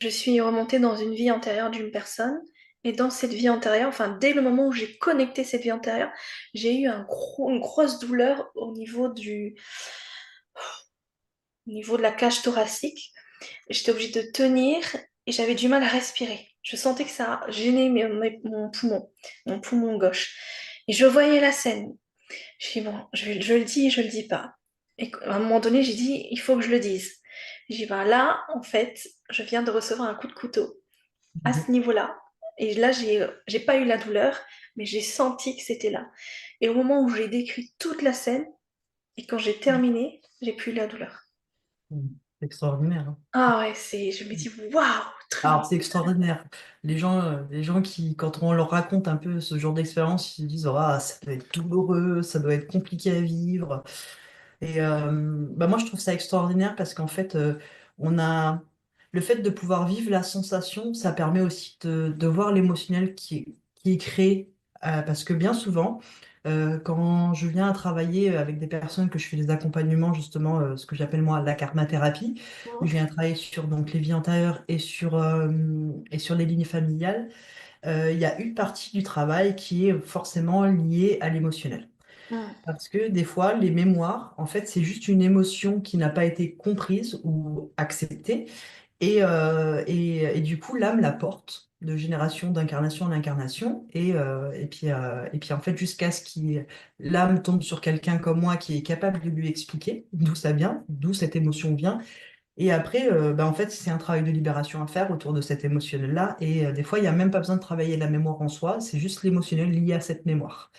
Je suis remontée dans une vie antérieure d'une personne. Et dans cette vie antérieure, enfin, dès le moment où j'ai connecté cette vie antérieure, j'ai eu une grosse douleur au niveau de la cage thoracique. J'étais obligée de tenir et j'avais du mal à respirer. Je sentais que ça gênait mon poumon gauche. Et je voyais la scène. Je dis, bon, je le dis, je le dis pas. Et à un moment donné, j'ai dit, il faut que je le dise. J'ai dit, ben là, en fait, je viens de recevoir un coup de couteau à ce niveau-là. Et là, j'ai pas eu la douleur, mais j'ai senti que c'était là. Et au moment où j'ai décrit toute la scène, et quand j'ai terminé, j'ai plus eu la douleur. C'est extraordinaire, hein. Ah ouais, je me dis, waouh, Alors, c'est extraordinaire. Les gens qui, quand on leur raconte un peu ce genre d'expérience, ils disent, ah, ça doit être douloureux, ça doit être compliqué à vivre. Et bah moi, je trouve ça extraordinaire parce qu'en fait, on a le fait de pouvoir vivre la sensation, ça permet aussi de voir l'émotionnel qui est créé. Parce que bien souvent, quand je viens à travailler avec des personnes, que je fais des accompagnements, justement, ce que j'appelle moi la karma-thérapie, où je viens travailler sur donc, les vies antérieures et sur les lignes familiales, il y a une partie du travail qui est forcément liée à l'émotionnel. Mm. Parce que des fois, les mémoires, en fait, c'est juste une émotion qui n'a pas été comprise ou acceptée. Et du coup, l'âme la porte de génération, d'incarnation en incarnation. Et puis, en fait, jusqu'à ce que l'âme tombe sur quelqu'un comme moi qui est capable de lui expliquer d'où ça vient, d'où cette émotion vient. Et après, bah, en fait, c'est un travail de libération à faire autour de cet émotionnel-là. Et des fois, il n'y a même pas besoin de travailler la mémoire en soi, c'est juste l'émotionnel lié à cette mémoire.